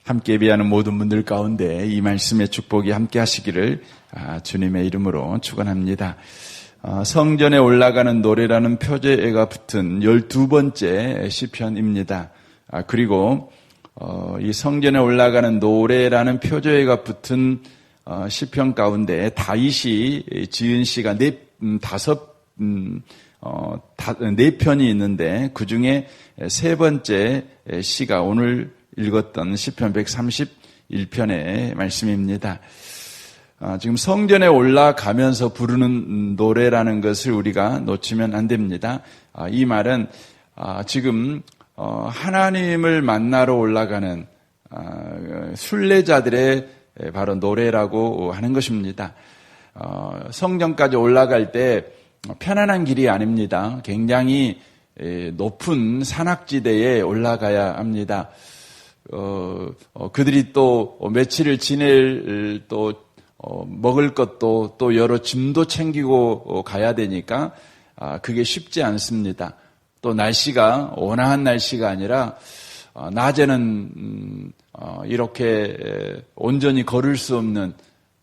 함께 예배하는 모든 분들 가운데 이 말씀의 축복이 함께 하시기를 주님의 이름으로 축원합니다. 성전에 올라가는 노래라는 표제가 붙은 12번째 시편입니다. 그리고 이 성전에 올라가는 노래라는 표제가 붙은 시편 가운데 다윗이 지은 시가 네 편이 있는데 그 중에 세 번째 시가 오늘 읽었던 시편 131편의 말씀입니다. 지금 성전에 올라가면서 부르는 노래라는 것을 우리가 놓치면 안 됩니다. 이 말은 지금 하나님을 만나러 올라가는 순례자들의 바로 노래라고 하는 것입니다. 성전까지 올라갈 때 편안한 길이 아닙니다. 굉장히 높은 산악지대에 올라가야 합니다. 그들이 또 며칠을 지낼 먹을 것도 또 여러 짐도 챙기고 가야 되니까 그게 쉽지 않습니다. 또 날씨가 온화한 날씨가 아니라 낮에는 이렇게 온전히 걸을 수 없는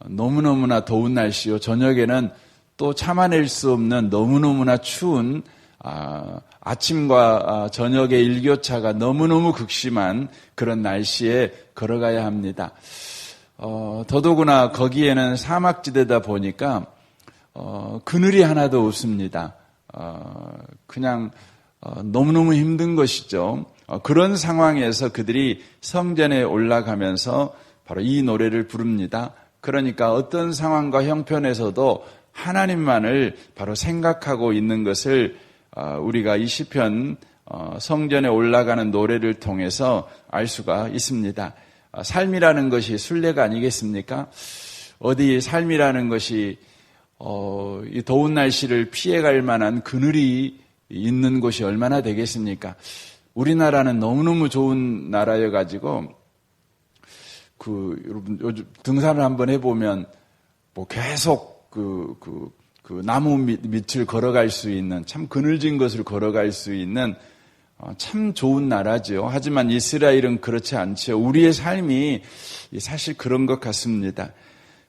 너무너무나 더운 날씨요. 저녁에는 또 참아낼 수 없는 너무너무나 추운 아침과 저녁의 일교차가 너무너무 극심한 그런 날씨에 걸어가야 합니다. 더더구나 거기에는 사막지대다 보니까 그늘이 하나도 없습니다. 그냥 너무너무 힘든 것이죠. 그런 상황에서 그들이 성전에 올라가면서 바로 이 노래를 부릅니다. 그러니까 어떤 상황과 형편에서도 하나님만을 바로 생각하고 있는 것을 우리가 이 시편 성전에 올라가는 노래를 통해서 알 수가 있습니다. 삶이라는 것이 순례가 아니겠습니까? 어디 삶이라는 것이 이 더운 날씨를 피해갈 만한 그늘이 있는 곳이 얼마나 되겠습니까? 우리나라는 너무너무 좋은 나라여가지고 여러분 요즘 등산을 한번 해보면 계속 나무 밑을 걸어갈 수 있는 참 그늘진 것을 걸어갈 수 있는 참 좋은 나라죠. 하지만 이스라엘은 그렇지 않죠. 우리의 삶이 사실 그런 것 같습니다.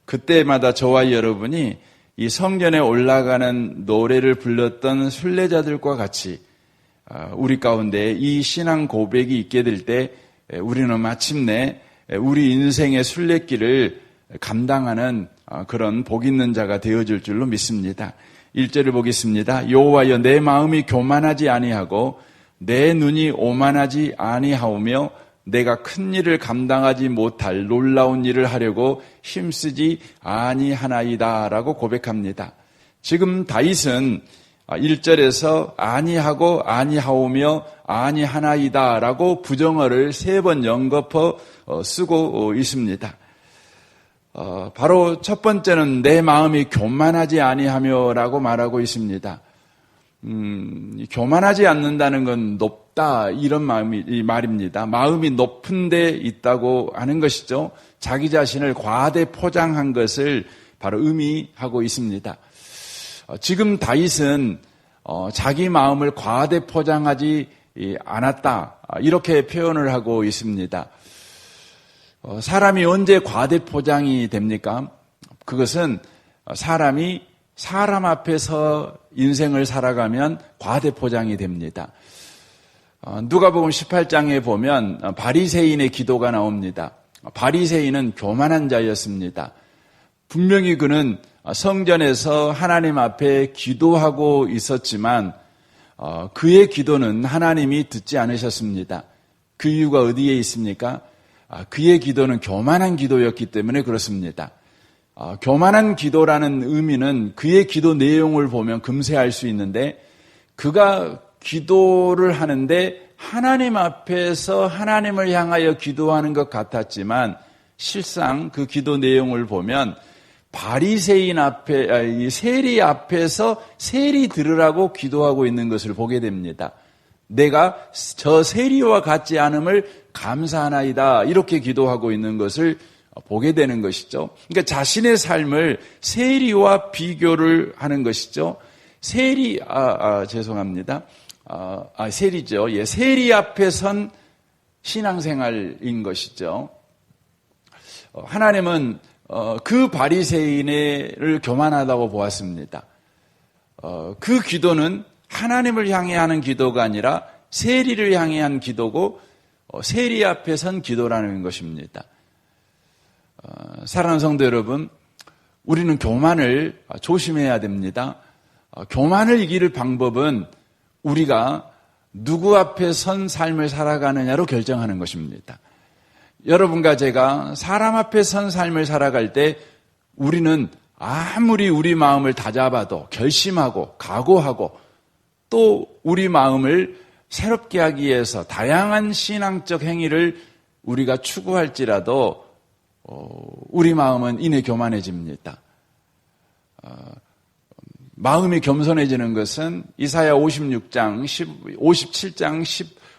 그때마다 저와 여러분이 이 성전에 올라가는 노래를 불렀던 순례자들과 같이 우리 가운데 이 신앙 고백이 있게 될 때 우리는 마침내 우리 인생의 순례길을 감당하는 그런 복 있는 자가 되어질 줄로 믿습니다. 1절을 보겠습니다. 여호와여 내 마음이 교만하지 아니하고 내 눈이 오만하지 아니하오며 내가 큰 일을 감당하지 못할 놀라운 일을 하려고 힘쓰지 아니하나이다 라고 고백합니다. 지금 다윗은 1절에서 아니하고 아니하오며 아니하나이다 라고 부정어를 3번 연거푸 쓰고 있습니다. 바로 첫 번째는 내 마음이 교만하지 아니하며 라고 말하고 있습니다. 교만하지 않는다는 건 높다 이런 말입니다. 마음이 높은 데 있다고 하는 것이죠. 자기 자신을 과대 포장한 것을 바로 의미하고 있습니다. 지금 다윗은 자기 마음을 과대 포장하지 않았다 이렇게 표현을 하고 있습니다. 사람이 언제 과대 포장이 됩니까? 그것은 사람이 사람 앞에서 인생을 살아가면 과대 포장이 됩니다. 누가복음 18장에 보면 바리새인의 기도가 나옵니다. 바리새인은 교만한 자였습니다. 분명히 그는 성전에서 하나님 앞에 기도하고 있었지만 그의 기도는 하나님이 듣지 않으셨습니다. 그 이유가 어디에 있습니까? 그의 기도는 교만한 기도였기 때문에 그렇습니다. 교만한 기도라는 의미는 그의 기도 내용을 보면 금세 알 수 있는데 그가 기도를 하는데 하나님 앞에서 하나님을 향하여 기도하는 것 같았지만 실상 그 기도 내용을 보면 바리새인 앞에, 이 세리 앞에서 세리 들으라고 기도하고 있는 것을 보게 됩니다. 내가 저 세리와 같지 않음을 감사하나이다 이렇게 기도하고 있는 것을 보게 되는 것이죠. 그러니까 자신의 삶을 세리와 비교를 하는 것이죠. 죄송합니다. 세리죠. 예, 세리 앞에 선 신앙생활인 것이죠. 하나님은 그 바리새인을 교만하다고 보았습니다. 그 기도는 하나님을 향해 하는 기도가 아니라 세리를 향해 한 기도고 세리 앞에 선 기도라는 것입니다. 사랑하는 성도 여러분, 우리는 교만을 조심해야 됩니다. 교만을 이길 방법은 우리가 누구 앞에 선 삶을 살아가느냐로 결정하는 것입니다. 여러분과 제가 사람 앞에 선 삶을 살아갈 때 우리는 아무리 우리 마음을 다잡아도 결심하고 각오하고 또 우리 마음을 새롭게 하기 위해서 다양한 신앙적 행위를 우리가 추구할지라도 우리 마음은 이내 교만해집니다. 마음이 겸손해지는 것은 이사야 57장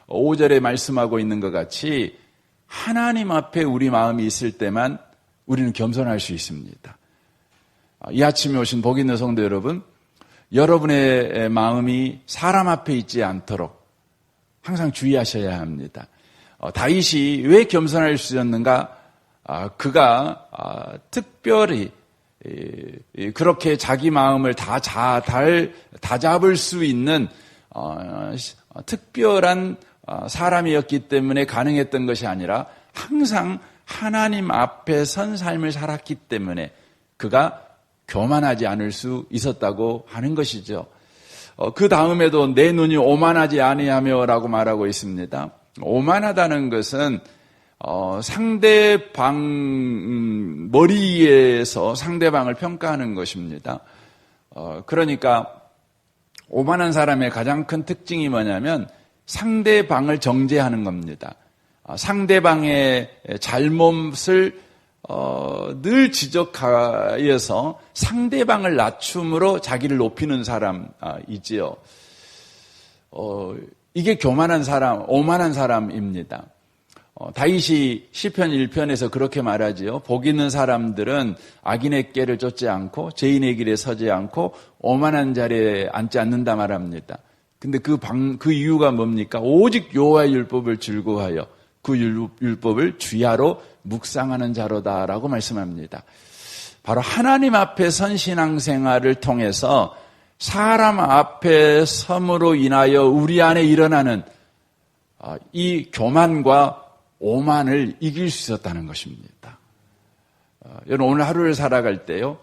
15절에 말씀하고 있는 것 같이 하나님 앞에 우리 마음이 있을 때만 우리는 겸손할 수 있습니다. 이 아침에 오신 복 있는 성도 여러분, 여러분의 마음이 사람 앞에 있지 않도록 항상 주의하셔야 합니다. 다윗이 왜 겸손할 수 있었는가? 그가 특별히 그렇게 자기 마음을 다 잡을 수 있는 특별한 사람이었기 때문에 가능했던 것이 아니라 항상 하나님 앞에 선 삶을 살았기 때문에 그가 교만하지 않을 수 있었다고 하는 것이죠. 그 다음에도 내 눈이 오만하지 아니하며라고 말하고 있습니다. 오만하다는 것은 상대방 머리에서 상대방을 평가하는 것입니다. 그러니까 오만한 사람의 가장 큰 특징이 뭐냐면 상대방을 정죄하는 겁니다. 상대방의 잘못을 늘 지적하여서 상대방을 낮춤으로 자기를 높이는 사람이지요. 이게 교만한 사람, 오만한 사람입니다. 다윗이 시편 1편에서 그렇게 말하지요. 복 있는 사람들은 악인의 꾀를 쫓지 않고 죄인의 길에 서지 않고 오만한 자리에 앉지 않는다 말합니다. 근데 그 이유가 뭡니까? 오직 여호와의 율법을 즐거워하여 그 율법을 주야로 묵상하는 자로다라고 말씀합니다. 바로 하나님 앞에 선 신앙생활을 통해서 사람 앞에 섬으로 인하여 우리 안에 일어나는 이 교만과 오만을 이길 수 있었다는 것입니다. 여러분 오늘 하루를 살아갈 때요.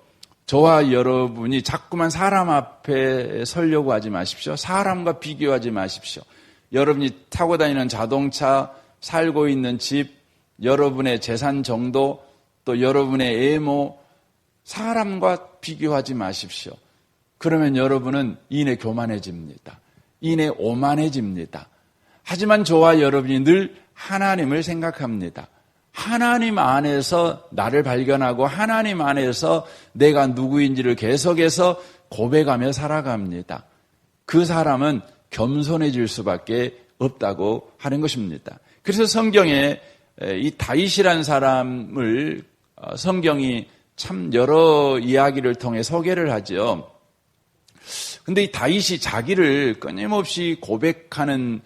저와 여러분이 자꾸만 사람 앞에 서려고 하지 마십시오. 사람과 비교하지 마십시오. 여러분이 타고 다니는 자동차, 살고 있는 집, 여러분의 재산 정도, 또 여러분의 외모, 사람과 비교하지 마십시오. 그러면 여러분은 이내 교만해집니다. 이내 오만해집니다. 하지만 저와 여러분이 늘 하나님을 생각합니다. 하나님 안에서 나를 발견하고 하나님 안에서 내가 누구인지를 계속해서 고백하며 살아갑니다. 그 사람은 겸손해질 수밖에 없다고 하는 것입니다. 그래서 성경에 이 다윗이라는 사람을 성경이 참 여러 이야기를 통해 소개를 하죠. 근데 이 다윗이 자기를 끊임없이 고백하는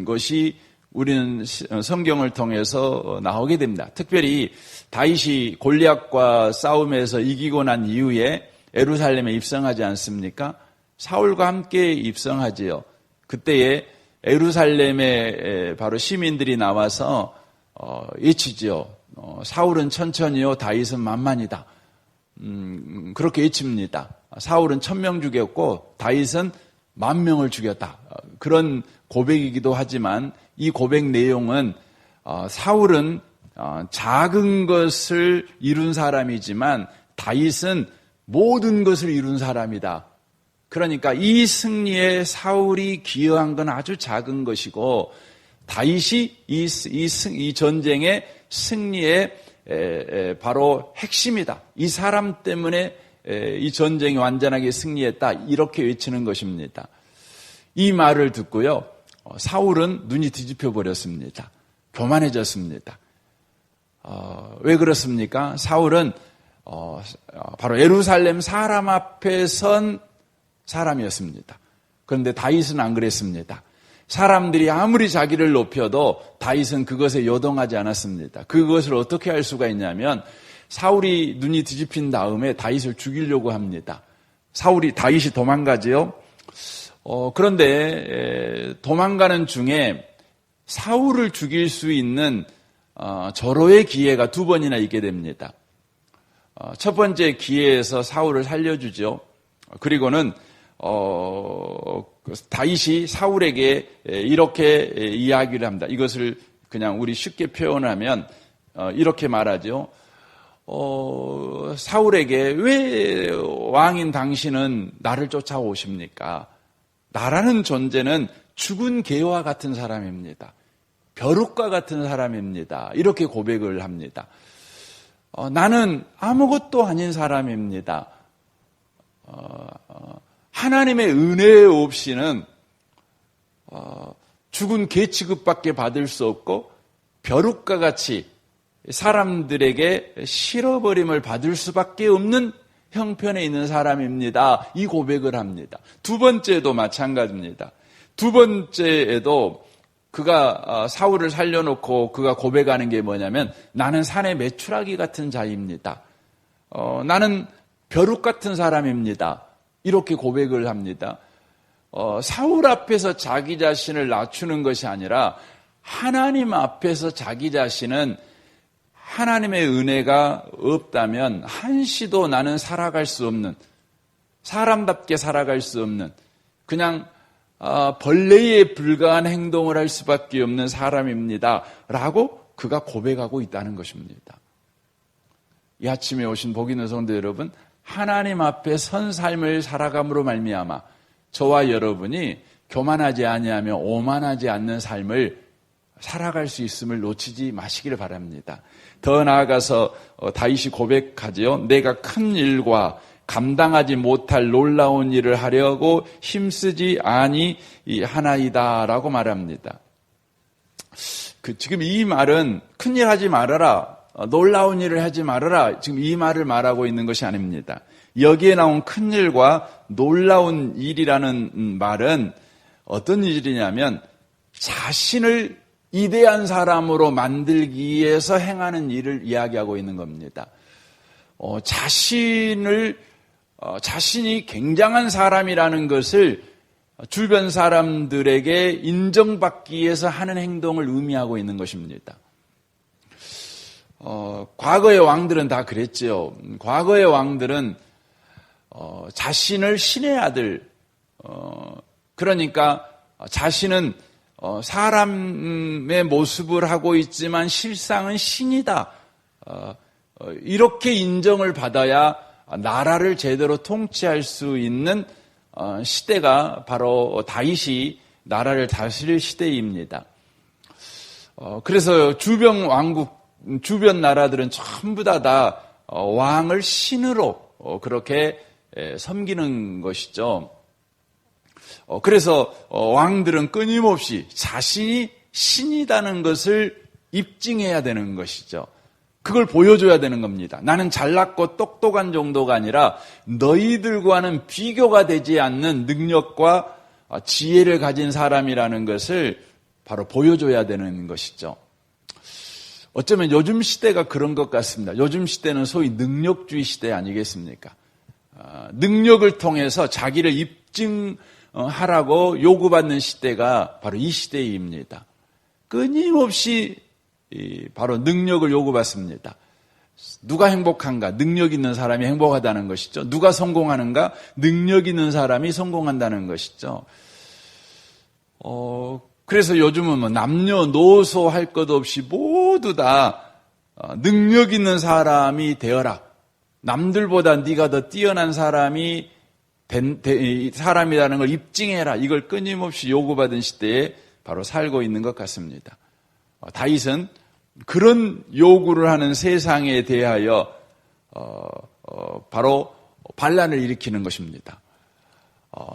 것이 우리는 성경을 통해서 나오게 됩니다. 특별히 다윗이 골리앗과 싸움에서 이기고 난 이후에 예루살렘에 입성하지 않습니까? 사울과 함께 입성하지요. 그때에 예루살렘에 바로 시민들이 나와서 외치지요. 사울은 천천히요, 다윗은 만만이다. 그렇게 외칩니다. 사울은 1000명 죽였고 다윗은 10,000명을 죽였다. 그런 고백이기도 하지만 이 고백 내용은 사울은 작은 것을 이룬 사람이지만 다윗은 모든 것을 이룬 사람이다. 그러니까 이 승리에 사울이 기여한 건 아주 작은 것이고 다윗이 이 전쟁의 승리의 바로 핵심이다. 이 사람 때문에 이 전쟁이 완전하게 승리했다. 이렇게 외치는 것입니다. 이 말을 듣고요. 사울은 눈이 뒤집혀 버렸습니다. 교만해졌습니다. 왜 그렇습니까? 사울은 바로 예루살렘 사람 앞에 선 사람이었습니다. 그런데 다윗은 안 그랬습니다. 사람들이 아무리 자기를 높여도 다윗은 그것에 요동하지 않았습니다. 그것을 어떻게 할 수가 있냐면 사울이 눈이 뒤집힌 다음에 다윗을 죽이려고 합니다. 다윗이 도망가지요. 그런데 도망가는 중에 사울을 죽일 수 있는 절호의 기회가 두 번이나 있게 됩니다. 첫 번째 기회에서 사울을 살려주죠. 그리고는 다윗이 사울에게 이렇게 이야기를 합니다. 이것을 그냥 우리 쉽게 표현하면 이렇게 말하죠. 사울에게 왜 왕인 당신은 나를 쫓아오십니까? 나라는 존재는 죽은 개와 같은 사람입니다. 벼룩과 같은 사람입니다. 이렇게 고백을 합니다. 나는 아무것도 아닌 사람입니다. 하나님의 은혜 없이는 죽은 개 취급밖에 받을 수 없고 벼룩과 같이 사람들에게 실어버림을 받을 수밖에 없는 형편에 있는 사람입니다. 이 고백을 합니다. 두 번째도 마찬가지입니다. 두 번째에도 그가 사울을 살려놓고 그가 고백하는 게 뭐냐면 나는 산의 메추라기 같은 자입니다. 나는 벼룩 같은 사람입니다. 이렇게 고백을 합니다. 사울 앞에서 자기 자신을 낮추는 것이 아니라 하나님 앞에서 자기 자신은 하나님의 은혜가 없다면 한시도 나는 살아갈 수 없는, 사람답게 살아갈 수 없는, 그냥 벌레에 불과한 행동을 할 수밖에 없는 사람입니다. 라고 그가 고백하고 있다는 것입니다. 이 아침에 오신 복 있는 성도 여러분, 하나님 앞에 선 삶을 살아감으로 말미암아 저와 여러분이 교만하지 아니하며 오만하지 않는 삶을 살아갈 수 있음을 놓치지 마시기를 바랍니다. 더 나아가서 다윗이 고백하지요. 내가 큰 일과 감당하지 못할 놀라운 일을 하려고 힘쓰지 아니하나이다라고 말합니다. 지금 이 말은 큰 일 하지 말아라, 놀라운 일을 하지 말아라, 지금 이 말을 말하고 있는 것이 아닙니다. 여기에 나온 큰 일과 놀라운 일이라는 말은 어떤 일이냐면 자신을 이대한 사람으로 만들기 위해서 행하는 일을 이야기하고 있는 겁니다. 자신이 굉장한 사람이라는 것을 주변 사람들에게 인정받기 위해서 하는 행동을 의미하고 있는 것입니다. 과거의 왕들은 다 그랬죠. 과거의 왕들은 자신을 신의 아들, 그러니까 자신은 사람의 모습을 하고 있지만 실상은 신이다. 이렇게 인정을 받아야 나라를 제대로 통치할 수 있는 시대가 바로 다윗이 나라를 다스릴 시대입니다. 그래서 주변 나라들은 전부 다 왕을 신으로 그렇게 섬기는 것이죠. 그래서 왕들은 끊임없이 자신이 신이라는 것을 입증해야 되는 것이죠. 그걸 보여줘야 되는 겁니다. 나는 잘났고 똑똑한 정도가 아니라 너희들과는 비교가 되지 않는 능력과 지혜를 가진 사람이라는 것을 바로 보여줘야 되는 것이죠. 어쩌면 요즘 시대가 그런 것 같습니다. 요즘 시대는 소위 능력주의 시대 아니겠습니까? 능력을 통해서 자기를 입증하라고 요구받는 시대가 바로 이 시대입니다. 끊임없이 바로 능력을 요구받습니다. 누가 행복한가? 능력 있는 사람이 행복하다는 것이죠. 누가 성공하는가? 능력 있는 사람이 성공한다는 것이죠. 그래서 요즘은 남녀노소 할 것 없이 모두 다 능력 있는 사람이 되어라. 남들보다 네가 더 뛰어난 사람이라는 걸 입증해라. 이걸 끊임없이 요구받은 시대에 바로 살고 있는 것 같습니다. 다윗은 그런 요구를 하는 세상에 대하여 바로 반란을 일으키는 것입니다.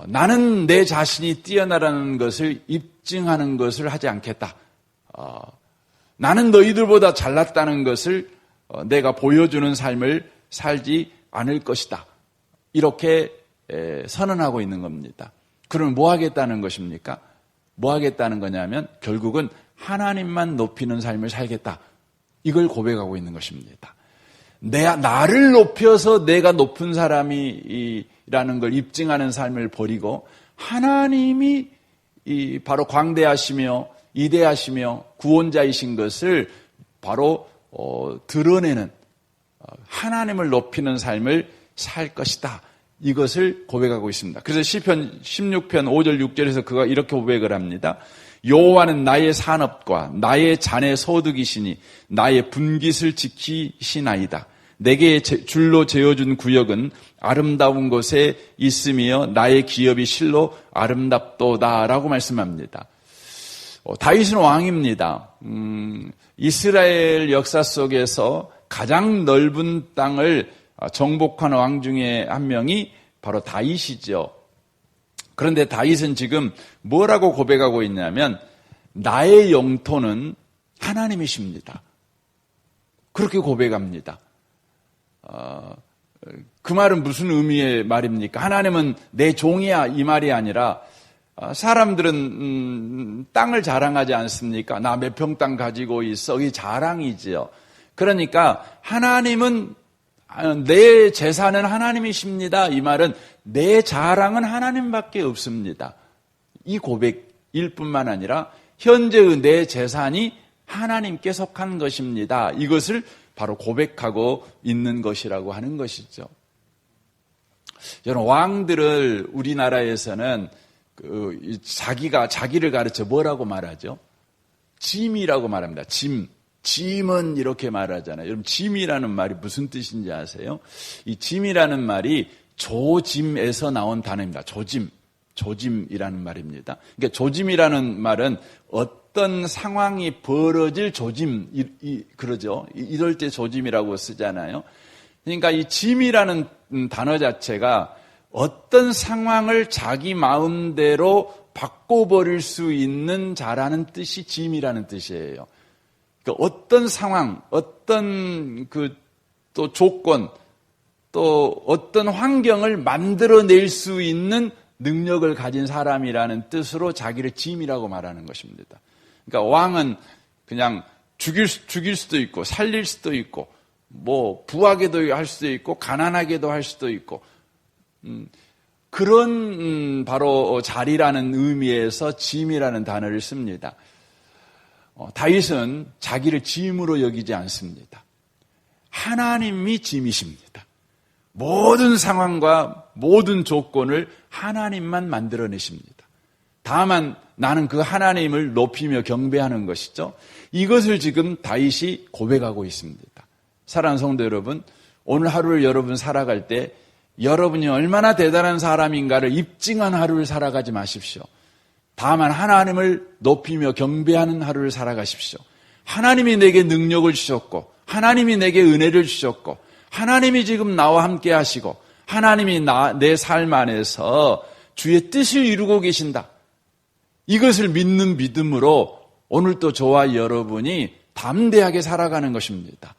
나는 내 자신이 뛰어나라는 것을 입증하는 것을 하지 않겠다. 나는 너희들보다 잘났다는 것을 내가 보여주는 삶을 살지 않을 것이다. 이렇게 선언하고 있는 겁니다. 그러면 뭐 하겠다는 것입니까? 뭐 하겠다는 거냐면 결국은 하나님만 높이는 삶을 살겠다. 이걸 고백하고 있는 것입니다. 나를 높여서 내가 높은 사람이라는 걸 입증하는 삶을 버리고 하나님이 바로 광대하시며 이대하시며 구원자이신 것을 바로 드러내는 하나님을 높이는 삶을 살 것이다. 이것을 고백하고 있습니다. 그래서 시편 16편 5절 6절에서 그가 이렇게 고백을 합니다. 여호와는 나의 산업과 나의 잔의 소득이시니 나의 분깃을 지키시나이다. 내게 줄로 재어준 구역은 아름다운 곳에 있으며 나의 기업이 실로 아름답도다라고 말씀합니다. 다윗은 왕입니다. 이스라엘 역사 속에서 가장 넓은 땅을 정복한 왕 중에 한 명이 바로 다윗이죠. 그런데 다윗은 지금 뭐라고 고백하고 있냐면 나의 영토는 하나님이십니다. 그렇게 고백합니다. 그 말은 무슨 의미의 말입니까? 하나님은 내 종이야 이 말이 아니라 사람들은 땅을 자랑하지 않습니까? 나 몇 평 땅 가지고 있어. 이게 자랑이지요. 그러니까 하나님은 내 재산은 하나님이십니다. 이 말은 내 자랑은 하나님밖에 없습니다. 이 고백일 뿐만 아니라 현재의 내 재산이 하나님께 속한 것입니다. 이것을 바로 고백하고 있는 것이라고 하는 것이죠. 여러분, 왕들을 우리나라에서는 자기를 가르쳐 뭐라고 말하죠? 짐이라고 말합니다. 짐은 이렇게 말하잖아요. 여러분, 짐이라는 말이 무슨 뜻인지 아세요? 이 짐이라는 말이 조짐에서 나온 단어입니다. 조짐이라는 말입니다. 그러니까 조짐이라는 말은 어떤 상황이 벌어질 조짐, 그러죠. 이럴 때 조짐이라고 쓰잖아요. 그러니까 이 짐이라는 단어 자체가 어떤 상황을 자기 마음대로 바꿔버릴 수 있는 자라는 뜻이 짐이라는 뜻이에요. 그러니까 어떤 상황, 어떤 또 조건, 또 어떤 환경을 만들어낼 수 있는 능력을 가진 사람이라는 뜻으로 자기를 짐이라고 말하는 것입니다. 그러니까 왕은 그냥 죽일 수도 있고 살릴 수도 있고 뭐 부하게도 할 수도 있고 가난하게도 할 수도 있고 그런 바로 자리라는 의미에서 짐이라는 단어를 씁니다. 다윗은 자기를 짐으로 여기지 않습니다. 하나님이 짐이십니다. 모든 상황과 모든 조건을 하나님만 만들어내십니다. 다만 나는 그 하나님을 높이며 경배하는 것이죠. 이것을 지금 다윗이 고백하고 있습니다. 사랑하는 성도 여러분, 오늘 하루를 여러분 살아갈 때 여러분이 얼마나 대단한 사람인가를 입증한 하루를 살아가지 마십시오. 다만 하나님을 높이며 경배하는 하루를 살아가십시오. 하나님이 내게 능력을 주셨고 하나님이 내게 은혜를 주셨고 하나님이 지금 나와 함께 하시고 하나님이 내 삶 안에서 주의 뜻을 이루고 계신다. 이것을 믿는 믿음으로 오늘도 저와 여러분이 담대하게 살아가는 것입니다.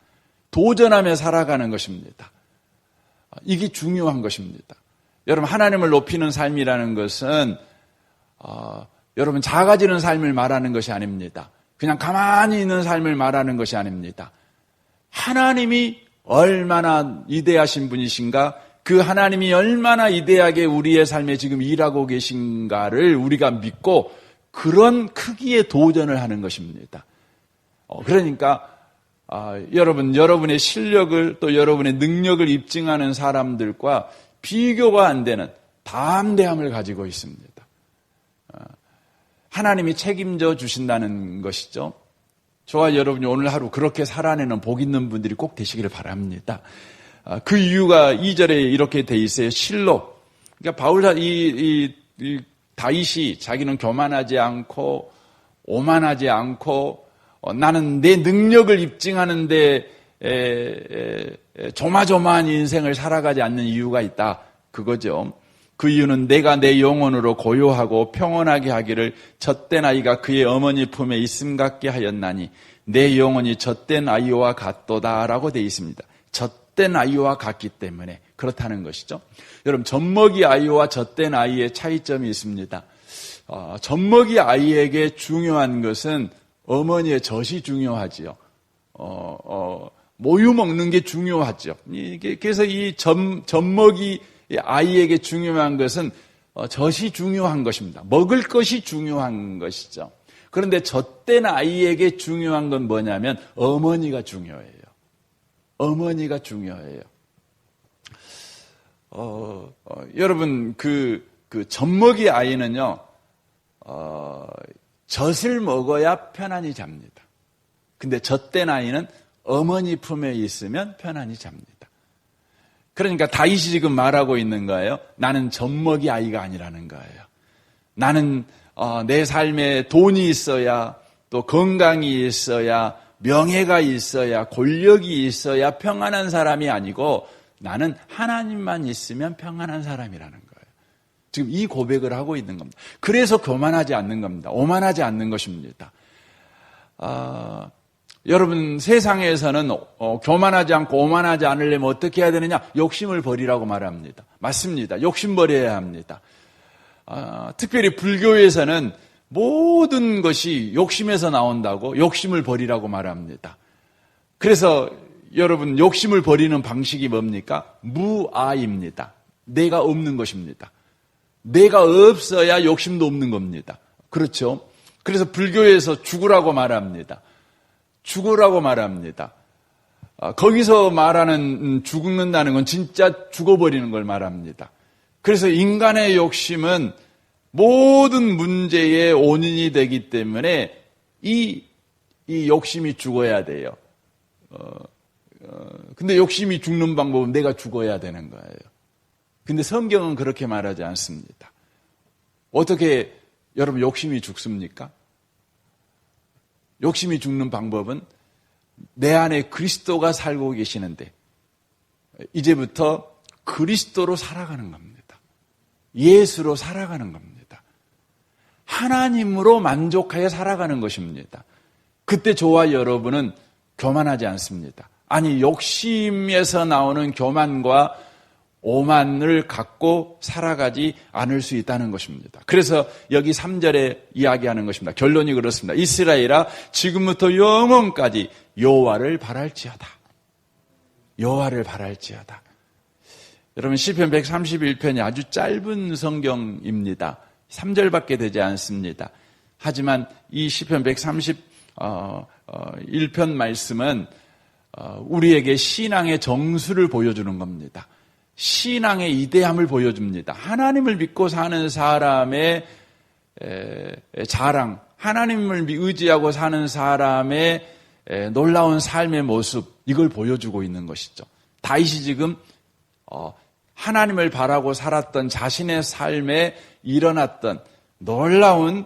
도전하며 살아가는 것입니다. 이게 중요한 것입니다. 여러분, 하나님을 높이는 삶이라는 것은 여러분 작아지는 삶을 말하는 것이 아닙니다. 그냥 가만히 있는 삶을 말하는 것이 아닙니다. 하나님이 얼마나 위대하신 분이신가, 그 하나님이 얼마나 위대하게 우리의 삶에 지금 일하고 계신가를 우리가 믿고 그런 크기의 도전을 하는 것입니다. 그러니까 여러분의 실력을 또 여러분의 능력을 입증하는 사람들과 비교가 안 되는 담대함을 가지고 있습니다. 하나님이 책임져 주신다는 것이죠. 저와 여러분이 오늘 하루 그렇게 살아내는 복 있는 분들이 꼭 되시기를 바랍니다. 그 이유가 2절에 이렇게 돼 있어요. 실로. 그러니까 다윗이 자기는 교만하지 않고 오만하지 않고 나는 내 능력을 입증하는데 조마조마한 인생을 살아가지 않는 이유가 있다. 그거죠. 그 이유는 내가 내 영혼으로 고요하고 평온하게 하기를 젖된 아이가 그의 어머니 품에 있음 같게 하였나니 내 영혼이 젖된 아이와 같도다라고 되어 있습니다. 젖된 아이와 같기 때문에 그렇다는 것이죠. 여러분, 젖먹이 아이와 젖된 아이의 차이점이 있습니다. 젖먹이 아이에게 중요한 것은 어머니의 젖이 중요하지요. 모유 먹는 게 중요하죠. 그래서 이 젖먹이 아이에게 중요한 것은 젖이 중요한 것입니다. 먹을 것이 중요한 것이죠. 그런데 젖된 아이에게 중요한 건 뭐냐면 어머니가 중요해요. 어머니가 중요해요. 여러분 그 젖먹이 아이는요, 젖을 먹어야 편안히 잡니다. 근데 젖된 아이는 어머니 품에 있으면 편안히 잡니다. 그러니까 다윗이 지금 말하고 있는 거예요. 나는 젖먹이 아이가 아니라는 거예요. 나는 내 삶에 돈이 있어야, 또 건강이 있어야, 명예가 있어야, 권력이 있어야 평안한 사람이 아니고 나는 하나님만 있으면 평안한 사람이라는 거예요. 지금 이 고백을 하고 있는 겁니다. 그래서 교만하지 않는 겁니다. 오만하지 않는 것입니다. 여러분 세상에서는 교만하지 않고 오만하지 않으려면 어떻게 해야 되느냐? 욕심을 버리라고 말합니다. 맞습니다. 욕심 버려야 합니다. 특별히 불교에서는 모든 것이 욕심에서 나온다고 욕심을 버리라고 말합니다. 그래서 여러분 욕심을 버리는 방식이 뭡니까? 무아입니다. 내가 없는 것입니다. 내가 없어야 욕심도 없는 겁니다. 그렇죠? 그래서 불교에서 죽으라고 말합니다. 죽으라고 말합니다. 거기서 말하는 죽는다는 건 진짜 죽어버리는 걸 말합니다. 그래서 인간의 욕심은 모든 문제의 원인이 되기 때문에 이 욕심이 죽어야 돼요. 근데 욕심이 죽는 방법은 내가 죽어야 되는 거예요. 근데 성경은 그렇게 말하지 않습니다. 어떻게 여러분 욕심이 죽습니까? 욕심이 죽는 방법은 내 안에 그리스도가 살고 계시는데 이제부터 그리스도로 살아가는 겁니다. 예수로 살아가는 겁니다. 하나님으로 만족하여 살아가는 것입니다. 그때 저와 여러분은 교만하지 않습니다. 아니 욕심에서 나오는 교만과 오만을 갖고 살아가지 않을 수 있다는 것입니다. 그래서 여기 3절에 이야기하는 것입니다. 결론이 그렇습니다. 이스라엘아 지금부터 영원까지 여호와를 바랄지어다. 여호와를 바랄지어다. 여러분 시편 131편이 아주 짧은 성경입니다. 3절밖에 되지 않습니다. 하지만 이 시편 131편 말씀은 우리에게 신앙의 정수를 보여주는 겁니다. 신앙의 이대함을 보여줍니다. 하나님을 믿고 사는 사람의 자랑, 하나님을 의지하고 사는 사람의 놀라운 삶의 모습, 이걸 보여주고 있는 것이죠. 다윗이 지금 하나님을 바라고 살았던 자신의 삶에 일어났던 놀라운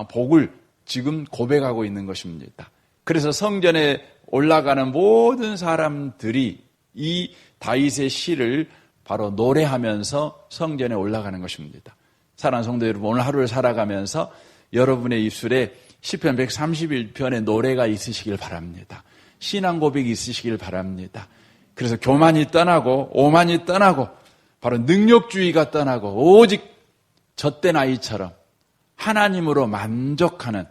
복을 지금 고백하고 있는 것입니다. 그래서 성전에 올라가는 모든 사람들이 이 다윗의 시를 바로 노래하면서 성전에 올라가는 것입니다. 사랑하는 성도 여러분, 오늘 하루를 살아가면서 여러분의 입술에 시편 131편의 노래가 있으시길 바랍니다. 신앙 고백이 있으시길 바랍니다. 그래서 교만이 떠나고 오만이 떠나고 바로 능력주의가 떠나고 오직 젖된 아이처럼 하나님으로 만족하는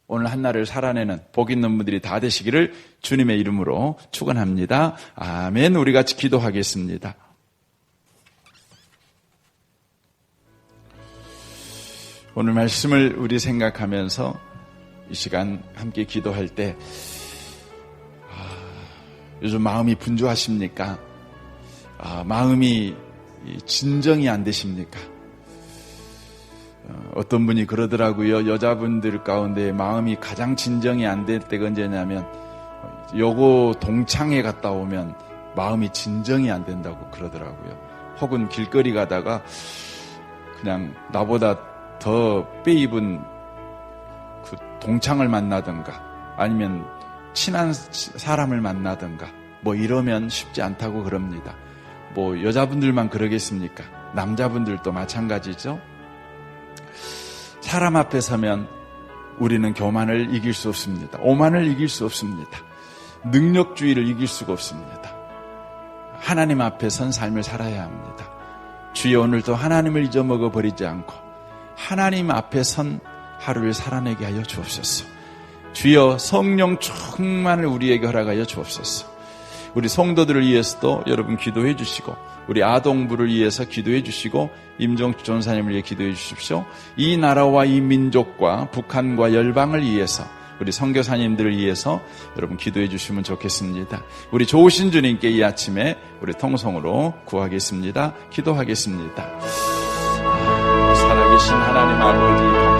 오늘 한날을 살아내는 복 있는 분들이 다 되시기를 주님의 이름으로 축원합니다. 아멘. 우리 같이 기도하겠습니다. 오늘 말씀을 우리 생각하면서 이 시간 함께 기도할 때 요즘 마음이 분주하십니까? 마음이 진정이 안 되십니까? 어떤 분이 그러더라고요. 여자분들 가운데 마음이 가장 진정이 안 될 때가 언제냐면 요거 동창회 갔다 오면 마음이 진정이 안 된다고 그러더라고요. 혹은 길거리 가다가 그냥 나보다 더 빼입은 그 동창을 만나든가 아니면 친한 사람을 만나든가 뭐 이러면 쉽지 않다고 그럽니다. 뭐 여자분들만 그러겠습니까? 남자분들도 마찬가지죠. 사람 앞에 서면 우리는 교만을 이길 수 없습니다. 오만을 이길 수 없습니다. 능력주의를 이길 수가 없습니다. 하나님 앞에 선 삶을 살아야 합니다. 주여 오늘도 하나님을 잊어먹어 버리지 않고 하나님 앞에 선 하루를 살아내게 하여 주옵소서. 주여 성령 충만을 우리에게 허락하여 주옵소서. 우리 성도들을 위해서도 여러분 기도해 주시고 우리 아동부를 위해서 기도해 주시고 임종주 전사님을 위해 기도해 주십시오. 이 나라와 이 민족과 북한과 열방을 위해서 우리 선교사님들을 위해서 여러분 기도해 주시면 좋겠습니다. 우리 좋으신 주님께 이 아침에 우리 통성으로 구하겠습니다. 기도하겠습니다. 살아계신 하나님 아버지